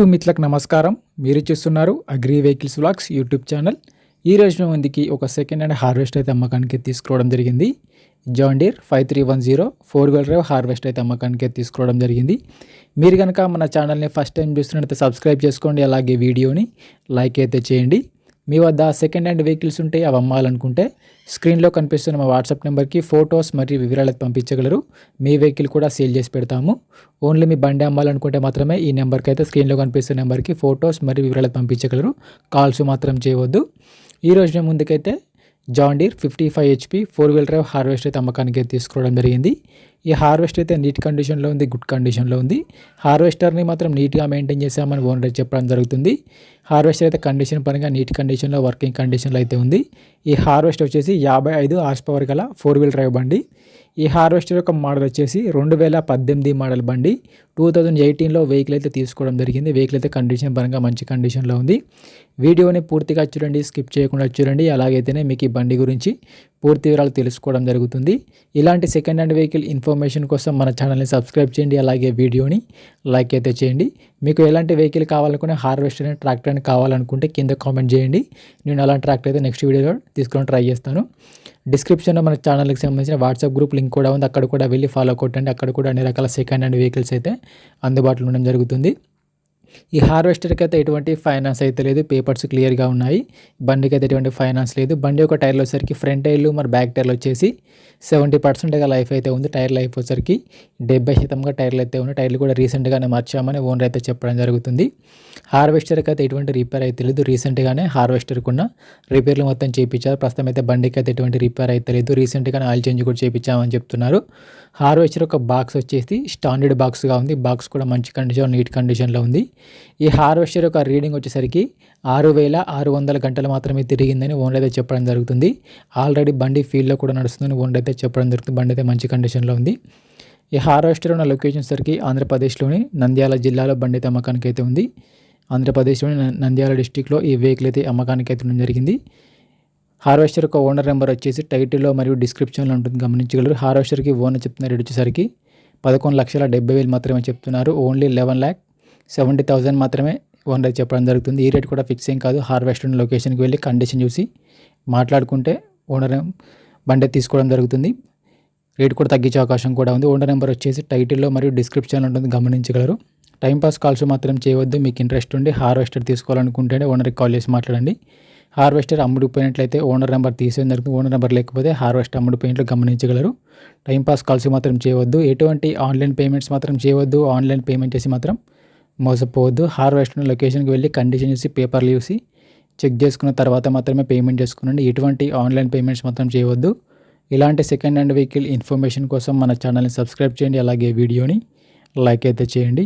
మిత్రులకు నమస్కారం. మీరు చూస్తున్నారు agri vehicles vlogs YouTube channel. ఈ రోజు మేము ముందుకి ఒక సెకండ్ హ్యాండ్ హార్వెస్ట్ అయితే అమ్మకానికి తీసుకోవడం జరిగింది. John Deere 5310 4 wheeler drive harvest అయితే అమ్మకానికి తీసుకోవడం జరిగింది. మీరు కనుక మన ఛానల్ని ఫస్ట్ టైం చూస్తున్నట్లయితే సబ్స్క్రైబ్ చేసుకోండి, అలాగే వీడియోని లైక్ అయితే చేయండి. మీ వద్ద సెకండ్ హ్యాండ్ వెహికల్స్ ఉంటే అవి అమ్మాలనుకుంటే స్క్రీన్లో కనిపిస్తున్న మా వాట్సాప్ నెంబర్కి ఫొటోస్ మరియు వివరాలు పంపించగలరు. మీ వెహికల్ కూడా సేల్ చేసి పెడతాము. ఓన్లీ మీ బండి అమ్మాలనుకుంటే మాత్రమే ఈ నెంబర్కి అయితే స్క్రీన్లో కనిపిస్తున్న నెంబర్కి ఫొటోస్ మరియు వివరాలు పంపించగలరు. కాల్స్ మాత్రం చేయవద్దు. ఈరోజు మేము ముందుకైతే John Deere 55 HP 4 wheeler drive harvest అయితే అమ్మకానికి తీసుకోవడం జరిగింది. ఈ హార్వెస్ట్ అయితే నీట్ కండిషన్లో ఉంది, గుడ్ కండిషన్లో ఉంది. హార్వెస్టర్ని మాత్రం నీట్గా మెయింటైన్ చేసామని ఓనర్ చెప్పడం జరుగుతుంది. హార్వెస్టర్ అయితే కండిషన్ పరంగా నీట్ కండిషన్లో వర్కింగ్ కండిషన్లో అయితే ఉంది. ఈ హార్వెస్టర్ వచ్చేసి 55 హార్స్ పవర్ గల 4 వీలర్ డ్రైవ్ బండి. ఈ హార్వెస్టర్ యొక్క మోడల్ వచ్చేసి 2018 మోడల్ బండి. 2018లో వెహికల్ అయితే తీసుకోవడం జరిగింది. వెహికల్ అయితే కండిషన్ పరంగా మంచి కండిషన్లో ఉంది. వీడియోని పూర్తిగా చూడండి, స్కిప్ చేయకుండా చూడండి. అలాగైతేనే మీకు ఈ బండి గురించి పూర్తి వివరాలు తెలుసుకోవడం జరుగుతుంది. ఇలాంటి సెకండ్ హ్యాండ్ వెహికల్ ఇన్ఫర్మేషన్ కోసం మన ఛానల్ని సబ్స్క్రైబ్ చేయండి, అలాగే వీడియోని లైక్ అయితే చేయండి. మీకు ఎలాంటి వెహికల్ కావాలనుకునే హార్వెస్టర్ అని ట్రాక్టర్ అని కావాలనుకుంటే కింద కామెంట్ చేయండి. నేను అలాంటి ట్రాక్టర్ అయితే నెక్స్ట్ వీడియోలో తీసుకొని ట్రై చేస్తాను. డిస్క్రిప్షన్లో మన ఛానల్కి సంబంధించిన వాట్సాప్ గ్రూప్ లింక్ కూడా ఉంది, అక్కడ కూడా వెళ్ళి ఫాలో కొట్టండి. అక్కడ కూడా అన్ని రకాల సెకండ్ హ్యాండ్ వెహికల్స్ అయితే అందుబాటులో ఉండడం జరుగుతుంది. ఈ హార్వెస్టర్కి అయితే ఎటువంటి ఫైనాన్స్ అయితే లేదు, పేపర్స్ క్లియర్గా ఉన్నాయి. బండికి అయితే ఎటువంటి ఫైనాన్స్ లేదు. బండి ఒక టైర్లు వచ్చేసరికి ఫ్రంట్ టైర్లు మరి బ్యాక్ టైర్లు వచ్చేసి 70% లైఫ్ అయితే ఉంది. టైర్ లైఫ్ వచ్చేసరికి 70% టైర్లు అయితే ఉన్నాయి. టైర్లు కూడా రీసెంట్గానే మార్చామని ఓనర్ అయితే చెప్పడం జరుగుతుంది. హార్వెస్టర్కి అయితే ఎటువంటి రిపేర్ అయితే లేదు. రీసెంట్గానే హార్వెస్టర్కి ఉన్న రిపేర్లు మొత్తం చేయించారు. ప్రస్తుతం అయితే బండికి అయితే ఎటువంటి రిపేర్ అయితే లేదు. రీసెంట్గానే ఆయిల్ చేంజ్ కూడా చేయించామని చెప్తున్నారు. హార్వెస్టర్ ఒక బాక్స్ వచ్చేసి స్టాండర్డ్ బాక్స్గా ఉంది. బాక్స్ కూడా మంచి కండిషన్, నీట్ కండిషన్లో ఉంది. ఈ హార్వెస్టర్ యొక్క రీడింగ్ వచ్చేసరికి 6600 గంటలు మాత్రమే తిరిగిందని ఓనర్ అయితే చెప్పడం జరుగుతుంది. ఆల్రెడీ బండి ఫీల్డ్లో కూడా నడుస్తుందని ఓనర్ అయితే చెప్పడం జరుగుతుంది. బండి అయితే మంచి కండిషన్లో ఉంది. ఈ హార్వెస్టర్ ఉన్న లొకేషన్ సరికి ఆంధ్రప్రదేశ్లోని నంద్యాల జిల్లాలో బండి అయితే అమ్మకానికి అయితే ఉంది. ఆంధ్రప్రదేశ్లోని నంద్యాల డిస్టిక్లో ఈ వెహికల్ అయితే అమ్మకానికి అయితే ఉండడం జరిగింది. హార్వెస్టర్ యొక్క ఓనర్ నెంబర్ వచ్చేసి టైటిల్లో మరియు డిస్క్రిప్షన్లో ఉంటుంది, గమనించగలరు. హార్వెస్టర్కి ఓనర్ చెప్తున్న రేట్ వచ్చేసరికి 11,70,000 మాత్రమే చెప్తున్నారు. ఓన్లీ 11,70,000 మాత్రమే ఓనర్ చెప్పడం జరుగుతుంది. ఈ రేట్ కూడా ఫిక్స్ ఏం కాదు. హార్వెస్టర్ లొకేషన్కి వెళ్ళి కండిషన్ చూసి మాట్లాడుకుంటే ఓనర్ బండి తీసుకోవడం జరుగుతుంది. రేట్ కూడా తగ్గించే అవకాశం కూడా ఉంది. ఓనర్ నెంబర్ వచ్చేసి టైటిల్లో మరియు డిస్క్రిప్షన్లో ఉంటుంది, గమనించగలరు. టైంపాస్ కాల్స్ మాత్రం చేయవద్దు. మీకు ఇంట్రెస్ట్ ఉండి హార్వెస్టర్ తీసుకోవాలనుకుంటేనే ఓనర్కి కాల్ చేసి మాట్లాడండి. హార్వెస్టర్ అమ్ముడిపోయినట్లయితే ఓనర్ నెంబర్ తీసేయడం జరుగుతుంది. ఓనర్ నెంబర్ లేకపోతే హార్వెస్టర్ అమ్ముడిపోయినట్లు గమనించగలరు. టైంపాస్ కాల్స్ మాత్రం చేయవద్దు. ఎటువంటి ఆన్లైన్ పేమెంట్స్ మాత్రం చేయవద్దు. ఆన్లైన్ పేమెంట్ చేసి మాత్రం మోసపోవద్దు. హార్వెస్టర్ లొకేషన్కి వెళ్ళి కండిషన్ చూసి పేపర్లు చూసి చెక్ చేసుకున్న తర్వాత మాత్రమే పేమెంట్ చేసుకునండి. ఎటువంటి ఆన్లైన్ పేమెంట్స్ మాత్రం చేయవద్దు. ఇలాంటి సెకండ్ హ్యాండ్ వెహికల్ ఇన్ఫర్మేషన్ కోసం మన ఛానల్ని సబ్స్క్రైబ్ చేయండి, అలాగే వీడియోని లైక్ అయితే చేయండి.